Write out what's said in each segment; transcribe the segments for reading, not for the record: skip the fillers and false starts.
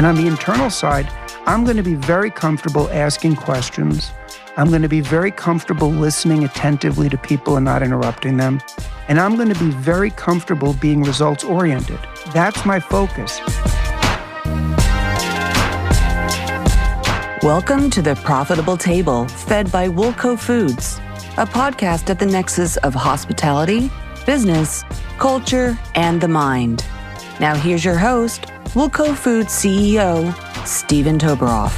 And on the internal side, I'm going to be very comfortable asking questions. I'm going to be very comfortable listening attentively to people and not interrupting them. And I'm going to be very comfortable being results-oriented. That's my focus. Welcome to The Profitable Table, fed by Woolco Foods, a podcast at the nexus of hospitality, business, culture, and the mind. Now here's your host, Woolco Foods CEO, Steven Toboroff.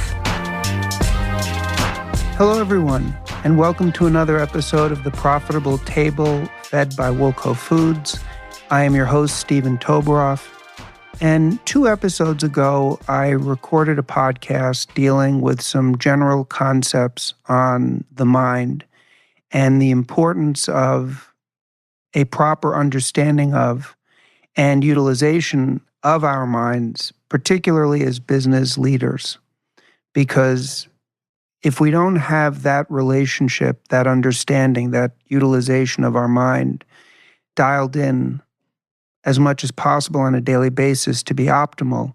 Hello, everyone, and welcome to another episode of The Profitable Table, fed by Woolco Foods. I am your host, Steven Toboroff. And 2 episodes ago, I recorded a podcast dealing with some general concepts on the mind and the importance of a proper understanding of and utilization of our minds, particularly as business leaders. Because if we don't have that relationship, that understanding, that utilization of our mind dialed in as much as possible on a daily basis to be optimal,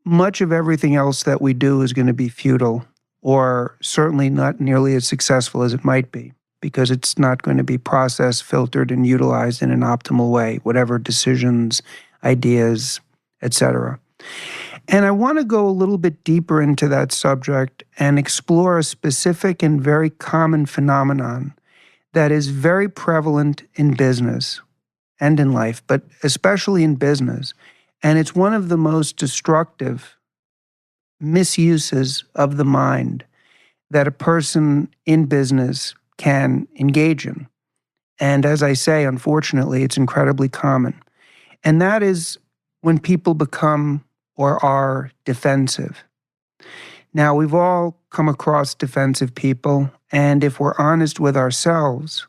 much of everything else that we do is going to be futile, or certainly not nearly as successful as it might be, because it's not going to be processed, filtered, and utilized in an optimal way, whatever decisions, ideas, etc. And I want to go a little bit deeper into that subject and explore a specific and very common phenomenon that is very prevalent in business and in life, but especially in business. And it's one of the most destructive misuses of the mind that a person in business can engage in. And as I say, unfortunately, it's incredibly common. And that is when people become or are defensive. Now, we've all come across defensive people, and if we're honest with ourselves,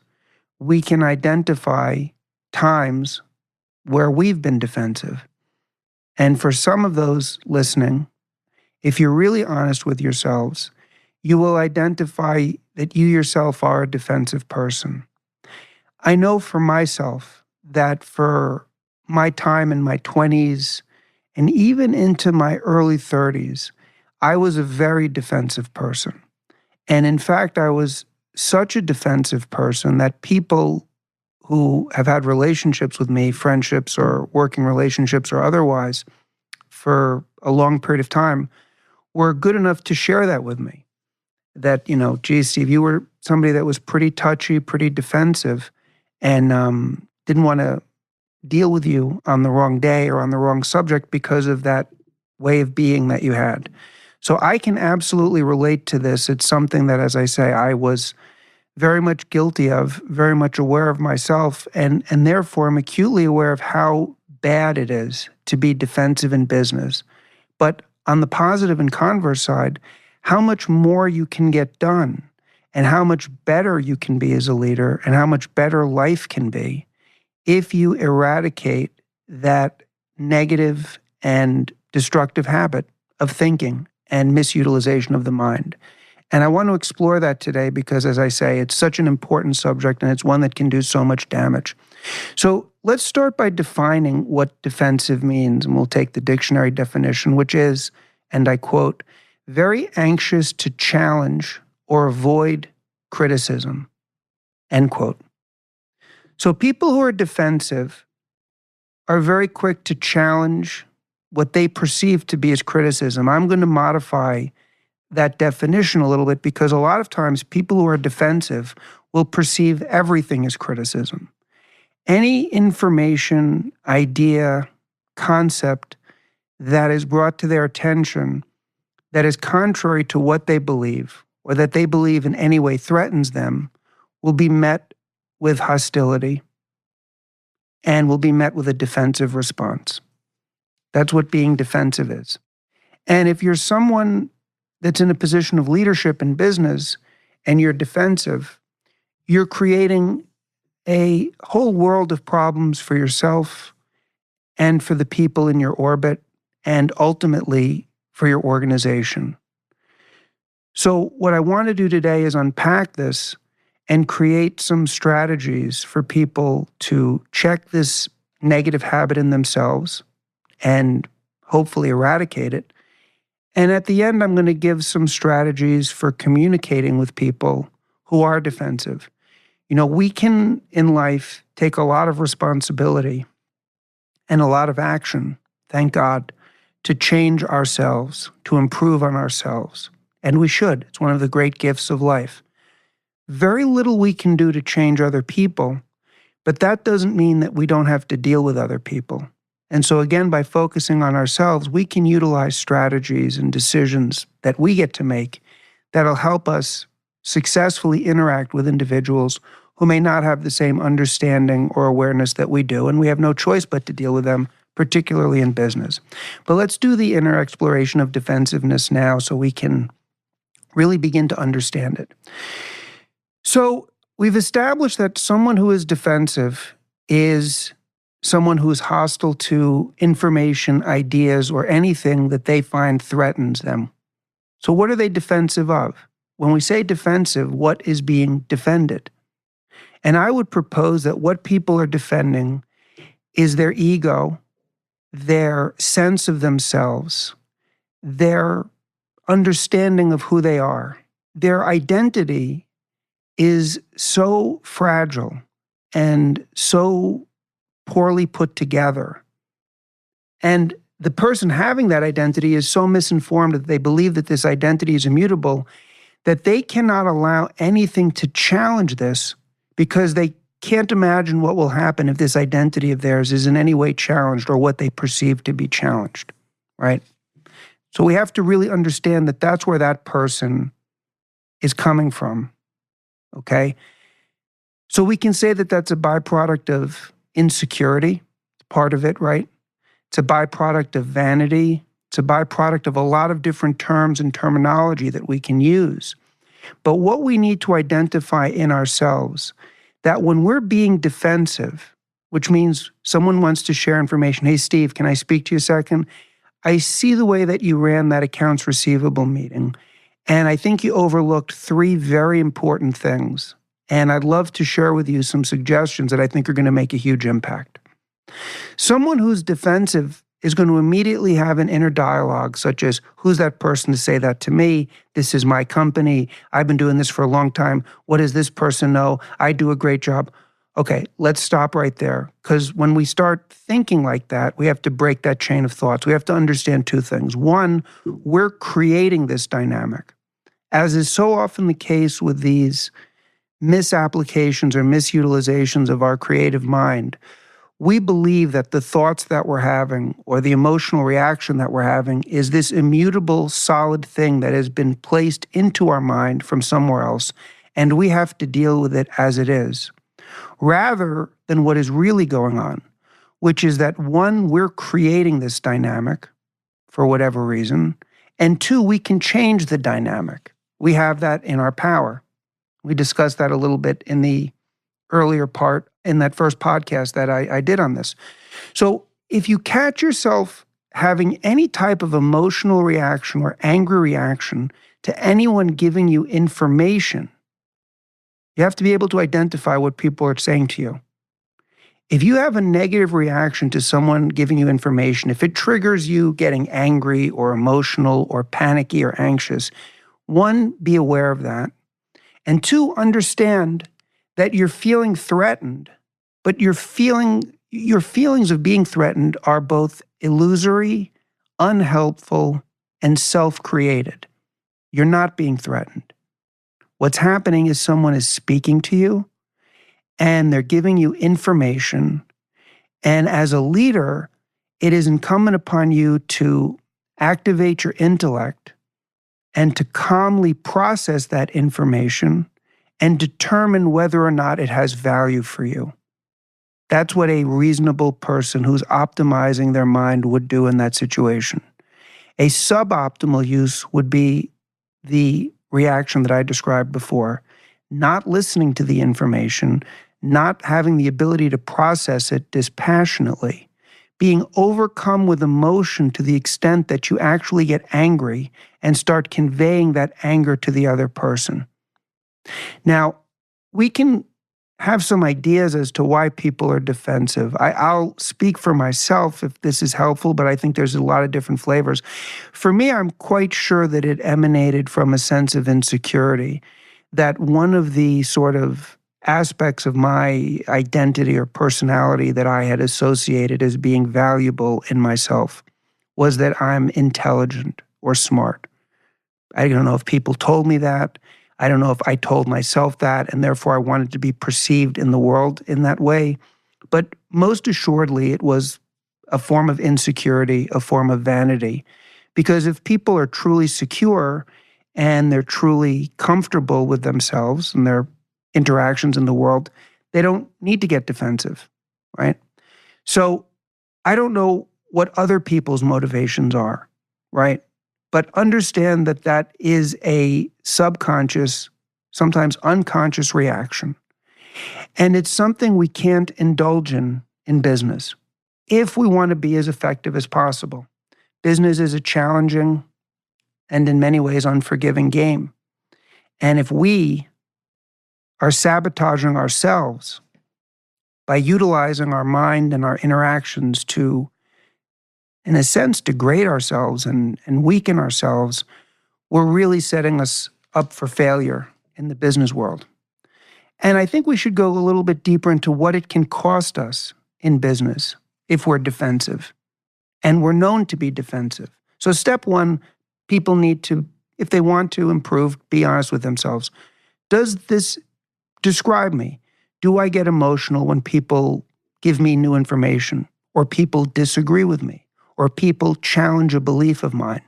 we can identify times where we've been defensive. And for some of those listening, if you're really honest with yourselves, you will identify that you yourself are a defensive person. I know for myself that for my time in my 20s and even into my early 30s, I was a very defensive person. And in fact, I was such a defensive person that people who have had relationships with me, friendships or working relationships or otherwise, for a long period of time, were good enough to share that with me. That, geez, Steve, you were somebody that was pretty touchy, pretty defensive, and didn't want to deal with you on the wrong day or on the wrong subject because of that way of being that you had. So I can absolutely relate to this. It's something that, as I say, I was very much guilty of, very much aware of myself, and therefore I'm acutely aware of how bad it is to be defensive in business. But on the positive and converse side, how much more you can get done and how much better you can be as a leader and how much better life can be if you eradicate that negative and destructive habit of thinking and misutilization of the mind. And I want to explore that today because, as I say, it's such an important subject and it's one that can do so much damage. So let's start by defining what defensive means, and we'll take the dictionary definition, which is, and I quote, very anxious to challenge or avoid criticism, end quote. So people who are defensive are very quick to challenge what they perceive to be as criticism. I'm going to modify that definition a little bit because a lot of times people who are defensive will perceive everything as criticism. Any information, idea, concept that is brought to their attention that is contrary to what they believe or that they believe in any way threatens them will be met with hostility and will be met with a defensive response. That's what being defensive is. And if you're someone that's in a position of leadership in business and you're defensive, you're creating a whole world of problems for yourself and for the people in your orbit and ultimately for your organization. So what I want to do today is unpack this and create some strategies for people to check this negative habit in themselves and hopefully eradicate it, And at the end, I'm going to give some strategies for communicating with people who are defensive. We can, in life, take a lot of responsibility and a lot of action, thank God, to change ourselves, to improve on ourselves. And we should. It's one of the great gifts of life. Very little we can do to change other people, but that doesn't mean that we don't have to deal with other people. And so again, by focusing on ourselves, we can utilize strategies and decisions that we get to make that'll help us successfully interact with individuals who may not have the same understanding or awareness that we do, and we have no choice but to deal with them, particularly in business. But let's do the inner exploration of defensiveness now so we can really begin to understand it. So we've established that someone who is defensive is someone who is hostile to information, ideas, or anything that they find threatens them. So what are they defensive of? When we say defensive, what is being defended? And I would propose that what people are defending is their ego, their sense of themselves, their understanding of who they are. Their identity is so fragile and so poorly put together. And the person having that identity is so misinformed that they believe that this identity is immutable, that they cannot allow anything to challenge this because they can't imagine what will happen if this identity of theirs is in any way challenged or what they perceive to be challenged, right? So we have to really understand that that's where that person is coming from, okay? So we can say that that's a byproduct of insecurity, part of it, right? It's a byproduct of vanity. It's a byproduct of a lot of different terms and terminology that we can use. But what we need to identify in ourselves, that when we're being defensive, which means someone wants to share information, hey, Steve, can I speak to you a second? I see the way that you ran that accounts receivable meeting, and I think you overlooked 3 very important things. And I'd love to share with you some suggestions that I think are going to make a huge impact. Someone who's defensive is going to immediately have an inner dialogue, such as, who's that person to say that to me? This is my company. I've been doing this for a long time. What does this person know? I do a great job. Okay, let's stop right there. Because when we start thinking like that, we have to break that chain of thoughts. We have to understand 2 things. One, we're creating this dynamic. As is so often the case with these misapplications or misutilizations of our creative mind, we believe that the thoughts that we're having or the emotional reaction that we're having is this immutable, solid thing that has been placed into our mind from somewhere else, and we have to deal with it as it is, rather than what is really going on, which is that 1, we're creating this dynamic for whatever reason, and 2, we can change the dynamic. We have that in our power. We discussed that a little bit in the earlier part in that first podcast that I did on this. So if you catch yourself having any type of emotional reaction or angry reaction to anyone giving you information, you have to be able to identify what people are saying to you. If you have a negative reaction to someone giving you information, if it triggers you getting angry or emotional or panicky or anxious, 1, be aware of that. And 2, understand that you're feeling threatened, but your feelings of being threatened are both illusory, unhelpful, and self-created. You're not being threatened. What's happening is someone is speaking to you, and they're giving you information. And as a leader, it is incumbent upon you to activate your intellect and to calmly process that information and determine whether or not it has value for you. That's what a reasonable person who's optimizing their mind would do in that situation. A suboptimal use would be the reaction that I described before, not listening to the information, not having the ability to process it dispassionately, being overcome with emotion to the extent that you actually get angry and start conveying that anger to the other person. Now, we can have some ideas as to why people are defensive. I'll speak for myself if this is helpful, but I think there's a lot of different flavors. For me, I'm quite sure that it emanated from a sense of insecurity, that one of the sort of aspects of my identity or personality that I had associated as being valuable in myself was that I'm intelligent or smart. I don't know if people told me that. I don't know if I told myself that, and therefore I wanted to be perceived in the world in that way. But most assuredly, it was a form of insecurity, a form of vanity. Because if people are truly secure and they're truly comfortable with themselves and their interactions in the world, they don't need to get defensive, right? So I don't know what other people's motivations are, right? But understand that that is a subconscious, sometimes unconscious reaction. And it's something we can't indulge in business if we want to be as effective as possible. Business is a challenging and in many ways unforgiving game. And if we are sabotaging ourselves by utilizing our mind and our interactions to, in a sense, degrade ourselves and weaken ourselves, we're really setting us up for failure in the business world. And I think we should go a little bit deeper into what it can cost us in business if we're defensive. And we're known to be defensive. So step one, people need to, if they want to improve, be honest with themselves. Does this describe me? Do I get emotional when people give me new information or people disagree with me? Or people challenge a belief of mine.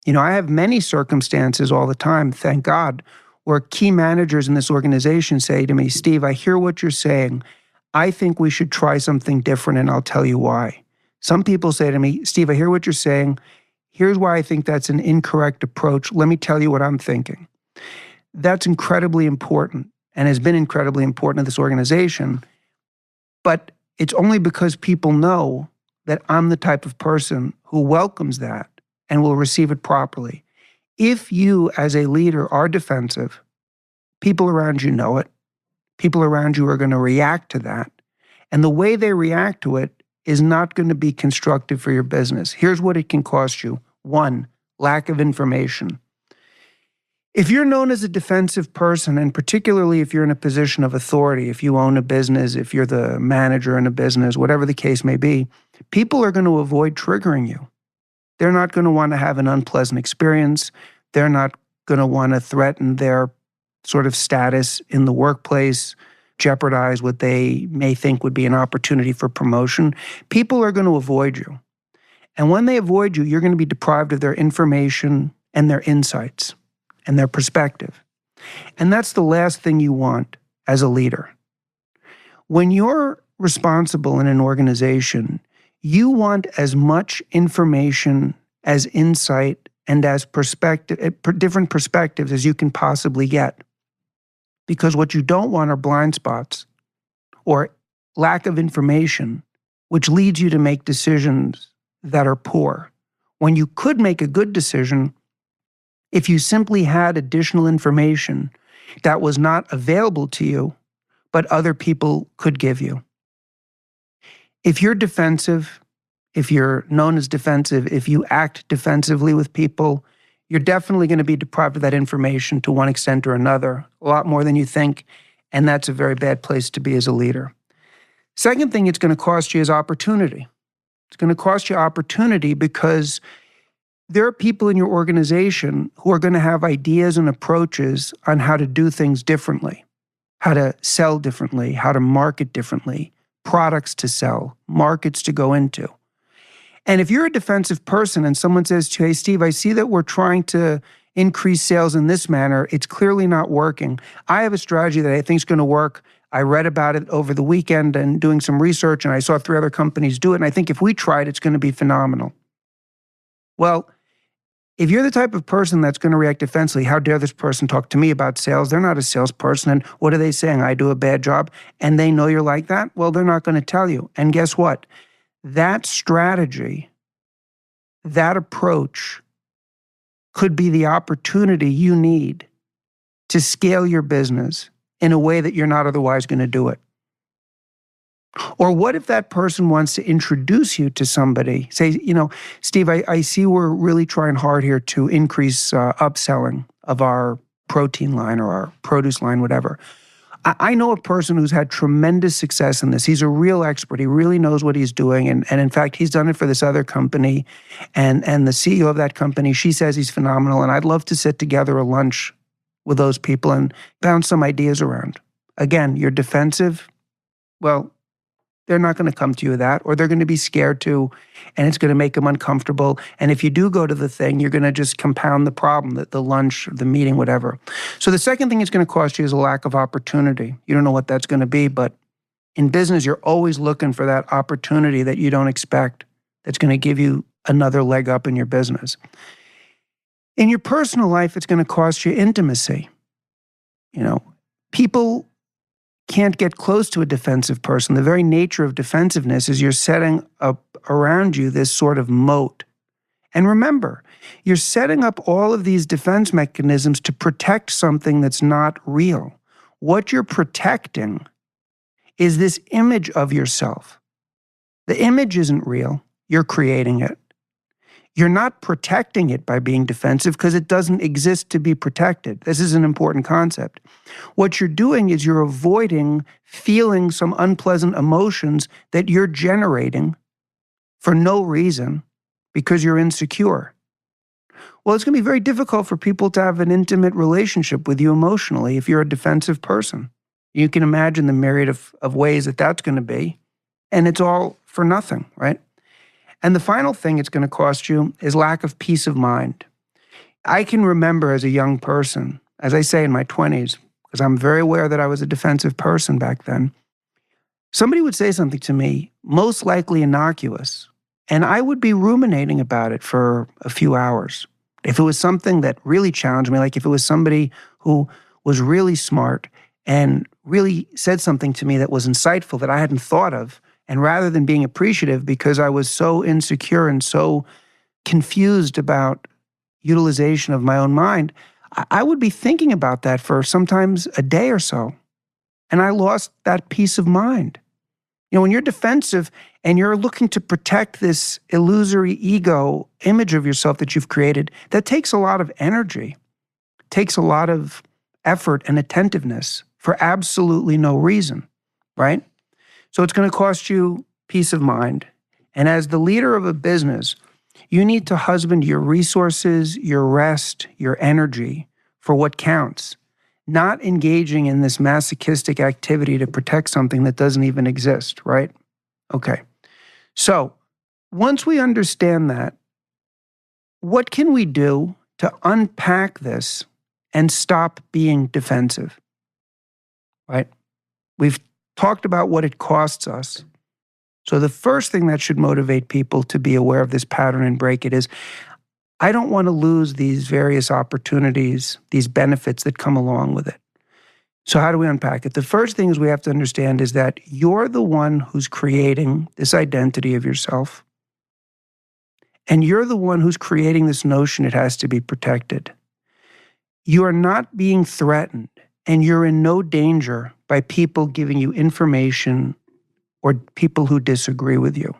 You know, I have many circumstances all the time, thank God, where key managers in this organization say to me, Steve, I hear what you're saying. I think we should try something different, and I'll tell you why. Some people say to me, Steve, I hear what you're saying. Here's why I think that's an incorrect approach. Let me tell you what I'm thinking. That's incredibly important and has been incredibly important to this organization. But it's only because people know that I'm the type of person who welcomes that and will receive it properly. If you, as a leader, are defensive, people around you know it. People around you are going to react to that. And the way they react to it is not going to be constructive for your business. Here's what it can cost you. 1, lack of information. If you're known as a defensive person, and particularly if you're in a position of authority, if you own a business, if you're the manager in a business, whatever the case may be, people are going to avoid triggering you. They're not going to want to have an unpleasant experience. They're not going to want to threaten their sort of status in the workplace, jeopardize what they may think would be an opportunity for promotion. People are going to avoid you. And when they avoid you, you're going to be deprived of their information and their insights and their perspective. And that's the last thing you want as a leader. When you're responsible in an organization, you want as much information, as insight, and as different perspectives as you can possibly get. Because what you don't want are blind spots or lack of information, which leads you to make decisions that are poor. When you could make a good decision if you simply had additional information that was not available to you, but other people could give you. If you're defensive, if you're known as defensive, if you act defensively with people, you're definitely going to be deprived of that information to one extent or another, a lot more than you think, and that's a very bad place to be as a leader. Second thing it's going to cost you is opportunity. It's going to cost you opportunity because there are people in your organization who are going to have ideas and approaches on how to do things differently, how to sell differently, how to market differently, products to sell, markets to go into. And if you're a defensive person and someone says to you, hey, Steve, I see that we're trying to increase sales in this manner. It's clearly not working. I have a strategy that I think is going to work. I read about it over the weekend and doing some research, and I saw 3 other companies do it. And I think if we try it, it's going to be phenomenal. Well, if you're the type of person that's going to react defensively, how dare this person talk to me about sales? They're not a salesperson. And what are they saying? I do a bad job. And they know you're like that? Well, they're not going to tell you. And guess what? That strategy, that approach could be the opportunity you need to scale your business in a way that you're not otherwise going to do it? Or what if that person wants to introduce you to somebody? Say, Steve, I see we're really trying hard here to increase upselling of our protein line or our produce line, whatever. I know a person who's had tremendous success in this. He's a real expert. He really knows what he's doing. And in fact, he's done it for this other company. And the CEO of that company, she says he's phenomenal. And I'd love to sit together a lunch with those people and bounce some ideas around. Again, you're defensive. Well, they're not going to come to you with that, or they're going to be scared to, and it's going to make them uncomfortable. And if you do go to the thing, you're going to just compound the problem, the lunch, the meeting, whatever. So the second thing it's going to cost you is a lack of opportunity. You don't know what that's going to be, but in business, you're always looking for that opportunity that you don't expect that's going to give you another leg up in your business. In your personal life, it's going to cost you intimacy. People can't get close to a defensive person. The very nature of defensiveness is you're setting up around you this sort of moat. And remember, you're setting up all of these defense mechanisms to protect something that's not real. What you're protecting is this image of yourself. The image isn't real. You're creating it. You're not protecting it by being defensive because it doesn't exist to be protected. This is an important concept. What you're doing is you're avoiding feeling some unpleasant emotions that you're generating for no reason because you're insecure. Well, it's going to be very difficult for people to have an intimate relationship with you emotionally if you're a defensive person. You can imagine the myriad of ways that that's going to be, and it's all for nothing, right? And the final thing it's going to cost you is lack of peace of mind. I can remember as a young person, as I say in my 20s, because I'm very aware that I was a defensive person back then, somebody would say something to me, most likely innocuous, and I would be ruminating about it for a few hours. If it was something that really challenged me, like if it was somebody who was really smart and really said something to me that was insightful that I hadn't thought of, and rather than being appreciative because I was so insecure and so confused about utilization of my own mind, I would be thinking about that for sometimes a day or so. And I lost that peace of mind. When you're defensive and you're looking to protect this illusory ego image of yourself that you've created, that takes a lot of energy, takes a lot of effort and attentiveness for absolutely no reason, right? So it's going to cost you peace of mind. And as the leader of a business, you need to husband your resources, your rest, your energy for what counts, not engaging in this masochistic activity to protect something that doesn't even exist, right? Okay. So once we understand that, what can we do to unpack this and stop being defensive, right? We've talked about what it costs us. So the first thing that should motivate people to be aware of this pattern and break it is, I don't want to lose these various opportunities, these benefits that come along with it. So how do we unpack it? The first thing is we have to understand is that you're the one who's creating this identity of yourself. And you're the one who's creating this notion it has to be protected. You are not being threatened, and you're in no danger by people giving you information or people who disagree with you.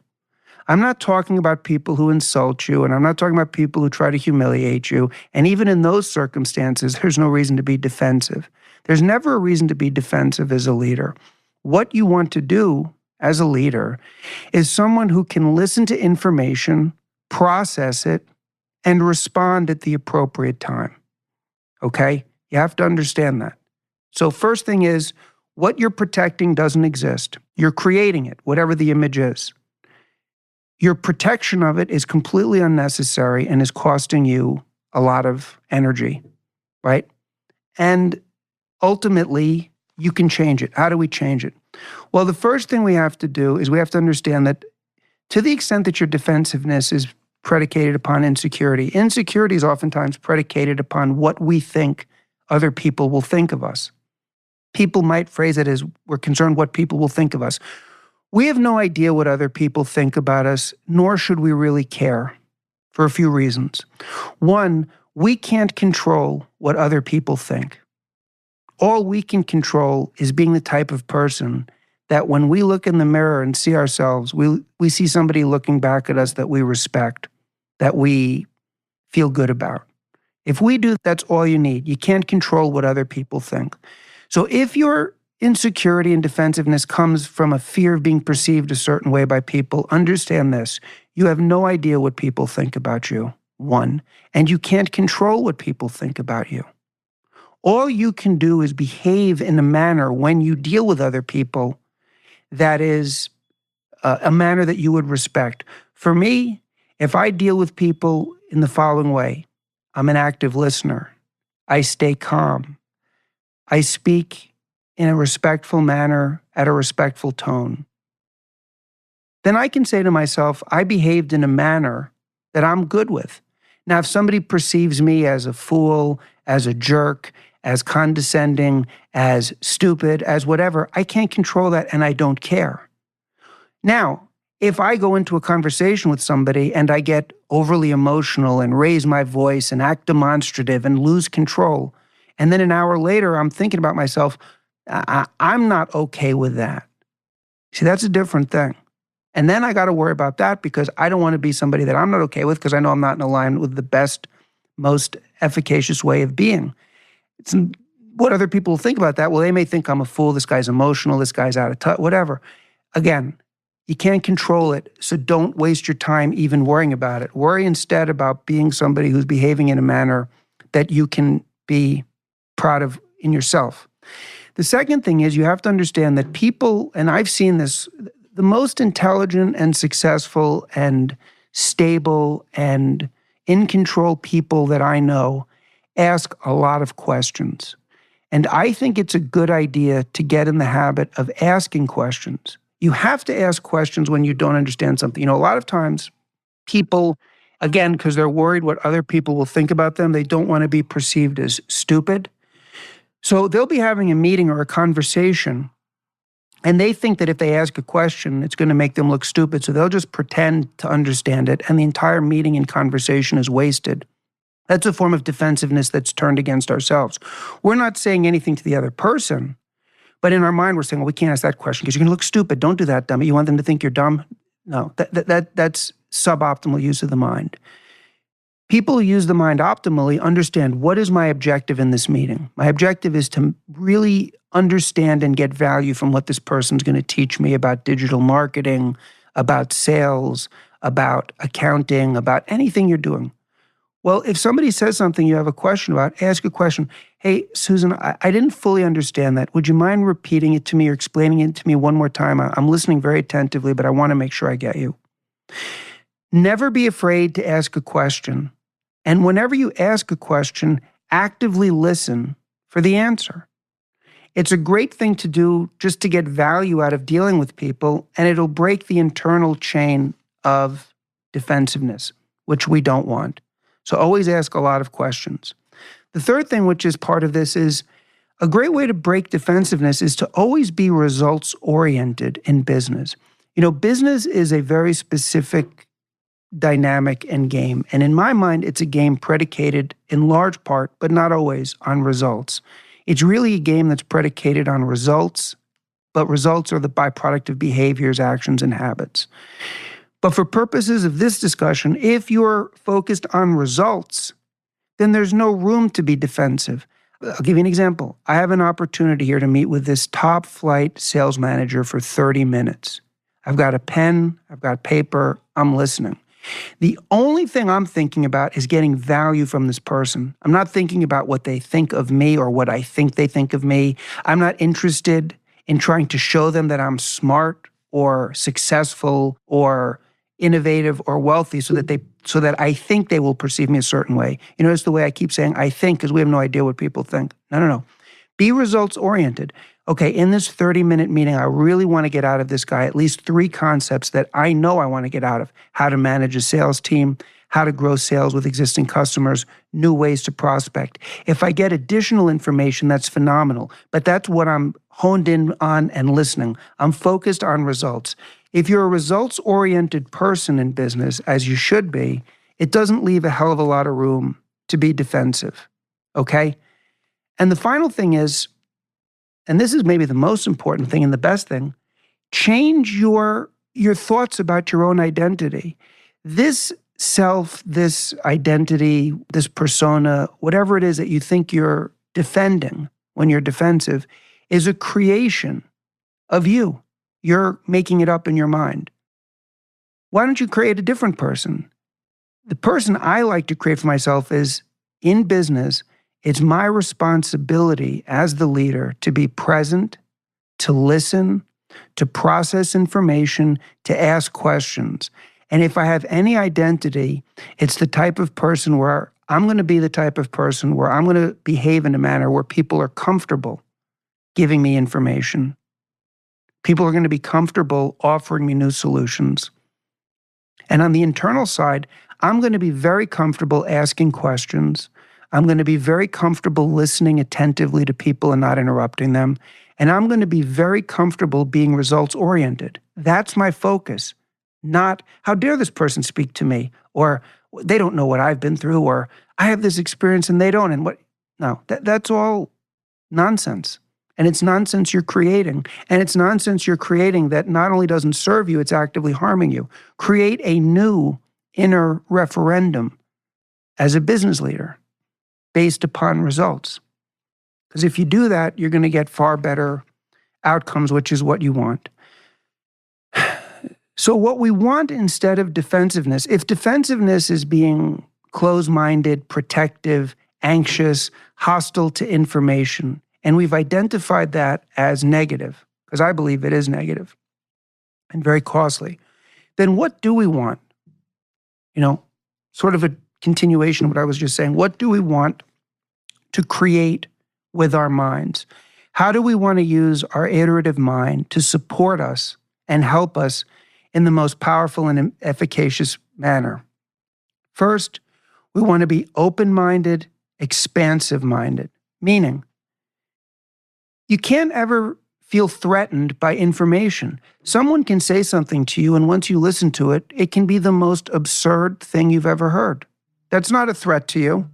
I'm not talking about people who insult you, and I'm not talking about people who try to humiliate you. And even in those circumstances, there's no reason to be defensive. There's never a reason to be defensive as a leader. What you want to do as a leader is someone who can listen to information, process it, and respond at the appropriate time. Okay? You have to understand that. So first thing is, what you're protecting doesn't exist. You're creating it, whatever the image is. Your protection of it is completely unnecessary and is costing you a lot of energy, right? And ultimately, you can change it. How do we change it? Well, the first thing we have to do is we have to understand that to the extent that your defensiveness is predicated upon insecurity, insecurity is oftentimes predicated upon what we think other people will think of us. People might phrase it as, we're concerned what people will think of us. We have no idea what other people think about us, nor should we really care, for a few reasons. One, we can't control what other people think. All we can control is being the type of person that when we look in the mirror and see ourselves, we see somebody looking back at us that we respect, that we feel good about. If we do, that's all you need. You can't control what other people think. So if your insecurity and defensiveness comes from a fear of being perceived a certain way by people, understand this. You have no idea what people think about you, one, and you can't control what people think about you. All you can do is behave in a manner when you deal with other people that is a manner that you would respect. For me, if I deal with people in the following way, I'm an active listener. I stay calm. I speak in a respectful manner at a respectful tone. Then I can say to myself, I behaved in a manner that I'm good with. Now, if somebody perceives me as a fool, as a jerk, as condescending, as stupid, as whatever, I can't control that and I don't care. Now, if I go into a conversation with somebody and I get overly emotional and raise my voice and act demonstrative and lose control, and then an hour later I'm thinking about myself, I'm not okay with that. See, that's a different thing. And then I got to worry about that because I don't want to be somebody that I'm not okay with because I know I'm not in alignment with the best, most efficacious way of being. It's what other people think about that. Well, they may think I'm a fool, this guy's emotional, this guy's out of touch, whatever. Again, you can't control it, so don't waste your time even worrying about it. Worry instead about being somebody who's behaving in a manner that you can be proud of in yourself. The second thing is you have to understand that people, and I've seen this, the most intelligent and successful and stable and in control people that I know ask a lot of questions. And I think it's a good idea to get in the habit of asking questions. You have to ask questions when you don't understand something. A lot of times people, again, because they're worried what other people will think about them, they don't want to be perceived as stupid. So they'll be having a meeting or a conversation, and they think that if they ask a question, it's going to make them look stupid. So they'll just pretend to understand it, and the entire meeting and conversation is wasted. That's a form of defensiveness that's turned against ourselves. We're not saying anything to the other person, but in our mind, we're saying, well, we can't ask that question because you're going to look stupid. Don't do that, dummy. You want them to think you're dumb? No, that's suboptimal use of the mind. People who use the mind optimally understand, what is my objective in this meeting? My objective is to really understand and get value from what this person's going to teach me about digital marketing, about sales, about accounting, about anything you're doing. Well, if somebody says something you have a question about, ask a question. Hey, Susan, I didn't fully understand that. Would you mind repeating it to me or explaining it to me one more time? I'm listening very attentively, but I want to make sure I get you. Never be afraid to ask a question. And whenever you ask a question, actively listen for the answer. It's a great thing to do just to get value out of dealing with people, and it'll break the internal chain of defensiveness, which we don't want. So always ask a lot of questions. The third thing, which is part of this, is a great way to break defensiveness is to always be results-oriented in business. Business is a very specific dynamic and game. And in my mind, it's a game predicated in large part, but not always, on results. It's really a game that's predicated on results, but results are the byproduct of behaviors, actions, and habits. But for purposes of this discussion, if you're focused on results, then there's no room to be defensive. I'll give you an example. I have an opportunity here to meet with this top flight sales manager for 30 minutes. I've got a pen, I've got paper, I'm listening. The only thing I'm thinking about is getting value from this person. I'm not thinking about what they think of me or what I think they think of me. I'm not interested in trying to show them that I'm smart or successful or innovative or wealthy so that I think they will perceive me a certain way. It's the way I keep saying I think because we have no idea what people think. No. Be results oriented. Okay, in this 30-minute meeting, I really want to get out of this guy at least 3 concepts that I know I want to get out of. How to manage a sales team, how to grow sales with existing customers, new ways to prospect. If I get additional information, that's phenomenal. But that's what I'm honed in on and listening. I'm focused on results. If you're a results-oriented person in business, as you should be, it doesn't leave a hell of a lot of room to be defensive, okay? And the final thing is, and this is maybe the most important thing and the best thing, change your thoughts about your own identity. This self, this identity, this persona, whatever it is that you think you're defending when you're defensive, is a creation of you. You're making it up in your mind. Why don't you create a different person? The person I like to create for myself is, in business, it's my responsibility as the leader to be present, to listen, to process information, to ask questions. And if I have any identity, it's the type of person where I'm going to be the type of person where I'm going to behave in a manner where people are comfortable giving me information. People are going to be comfortable offering me new solutions. And on the internal side, I'm going to be very comfortable asking questions. I'm going to be very comfortable listening attentively to people and not interrupting them. And I'm going to be very comfortable being results-oriented. That's my focus. Not, how dare this person speak to me? Or they don't know what I've been through, or I have this experience and they don't. And what? No, that's all nonsense. And it's nonsense you're creating. And it's nonsense you're creating that not only doesn't serve you, it's actively harming you. Create a new inner referendum as a business leader based upon results. Because if you do that, you're going to get far better outcomes, which is what you want. So what we want instead of defensiveness, if defensiveness is being closed-minded, protective, anxious, hostile to information, and we've identified that as negative, because I believe it is negative and very costly, then what do we want? Sort of a continuation of what I was just saying. What do we want to create with our minds? How do we want to use our iterative mind to support us and help us in the most powerful and efficacious manner? First, we want to be open-minded, expansive-minded, meaning you can't ever feel threatened by information. Someone can say something to you, and once you listen to it, it can be the most absurd thing you've ever heard. That's not a threat to you.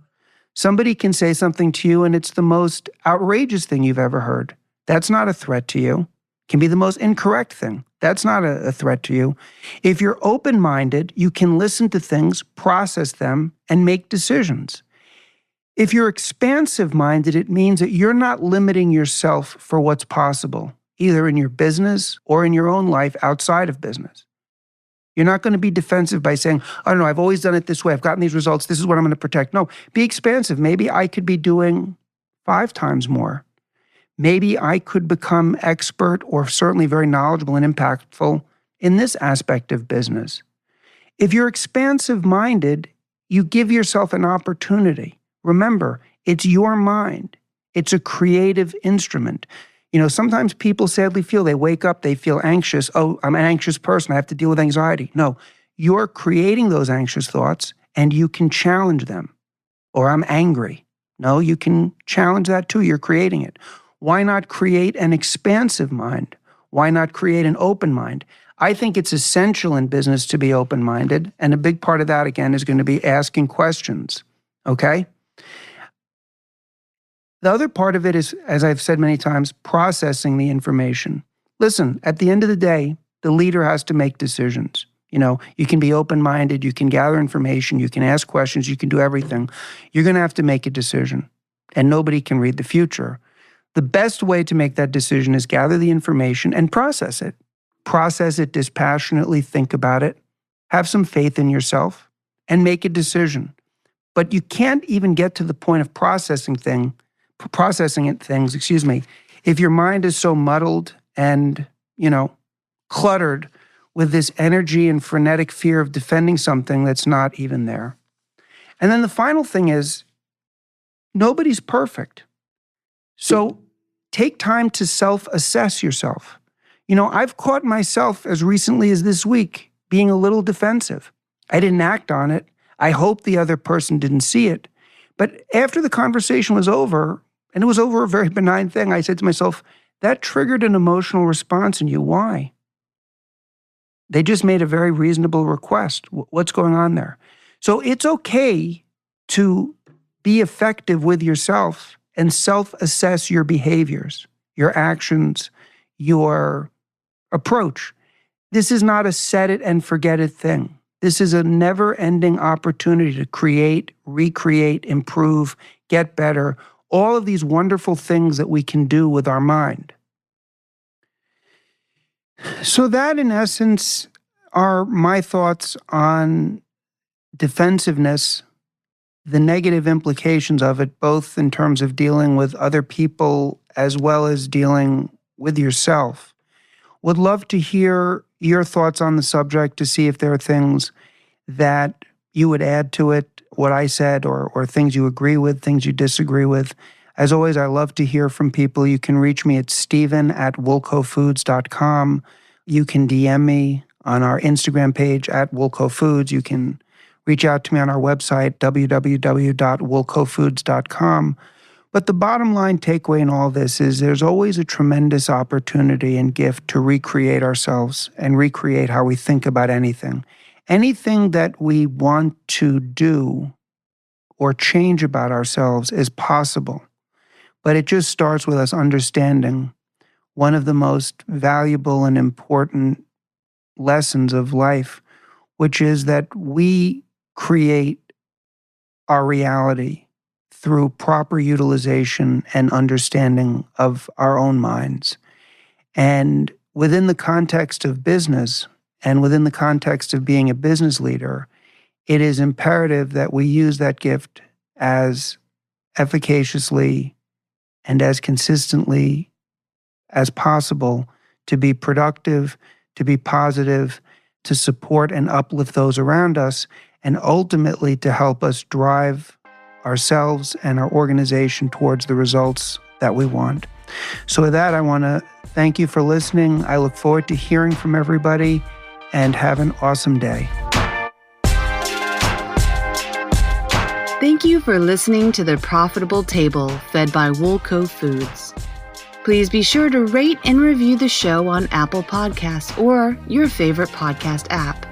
Somebody can say something to you, and it's the most outrageous thing you've ever heard. That's not a threat to you. It can be the most incorrect thing. That's not a threat to you. If you're open-minded, you can listen to things, process them, and make decisions. If you're expansive-minded, it means that you're not limiting yourself for what's possible, either in your business or in your own life outside of business. You're not going to be defensive by saying, I don't know, I've always done it this way. I've gotten these results. This is what I'm going to protect. No, be expansive. Maybe I could be doing 5 times more. Maybe I could become expert or certainly very knowledgeable and impactful in this aspect of business. If you're expansive-minded, you give yourself an opportunity. Remember, it's your mind. It's a creative instrument. Sometimes people sadly feel they wake up, they feel anxious. Oh, I'm an anxious person. I have to deal with anxiety. No, you're creating those anxious thoughts and you can challenge them. Or I'm angry. No, you can challenge that too. You're creating it. Why not create an expansive mind? Why not create an open mind? I think it's essential in business to be open-minded. And a big part of that, again, is going to be asking questions. Okay? The other part of it is, as I've said many times, processing the information. Listen, at the end of the day, the leader has to make decisions. You can be open-minded, you can gather information, you can ask questions, you can do everything. You're going to have to make a decision, and nobody can read the future. The best way to make that decision is gather the information and process it. Process it dispassionately, think about it, have some faith in yourself, and make a decision. But you can't even get to the point of processing things, if your mind is so muddled and, cluttered with this energy and frenetic fear of defending something that's not even there. And then the final thing is, nobody's perfect. So take time to self-assess yourself. I've caught myself as recently as this week being a little defensive. I didn't act on it. I hope the other person didn't see it. But after the conversation was over, and it was over a very benign thing, I said to myself, that triggered an emotional response in you. Why? They just made a very reasonable request. What's going on there? So it's okay to be effective with yourself and self-assess your behaviors. your actions, your approach. This is not a set it and forget it thing. This is a never-ending opportunity to create, recreate, improve, get better, all of these wonderful things that we can do with our mind. So that, in essence, are my thoughts on defensiveness, the negative implications of it, both in terms of dealing with other people as well as dealing with yourself. Would love to hear your thoughts on the subject, to see if there are things that you would add to it, what I said, or things you agree with, things you disagree with. As always, I love to hear from people. You can reach me at steven@woolcofoods.com. You can DM me on our Instagram page at Woolco Foods. You can reach out to me on our website, www.woolcofoods.com. But the bottom line takeaway in all this is there's always a tremendous opportunity and gift to recreate ourselves and recreate how we think about anything. Anything that we want to do or change about ourselves is possible. But it just starts with us understanding one of the most valuable and important lessons of life, which is that we create our reality through proper utilization and understanding of our own minds. And within the context of business and within the context of being a business leader, it is imperative that we use that gift as efficaciously and as consistently as possible to be productive, to be positive, to support and uplift those around us, and ultimately to help us drive ourselves and our organization towards the results that we want. So with that, I want to thank you for listening. I look forward to hearing from everybody, and have an awesome day. Thank you for listening to The Profitable Table, fed by Woolco Foods. Please be sure to rate and review the show on Apple Podcasts or your favorite podcast app.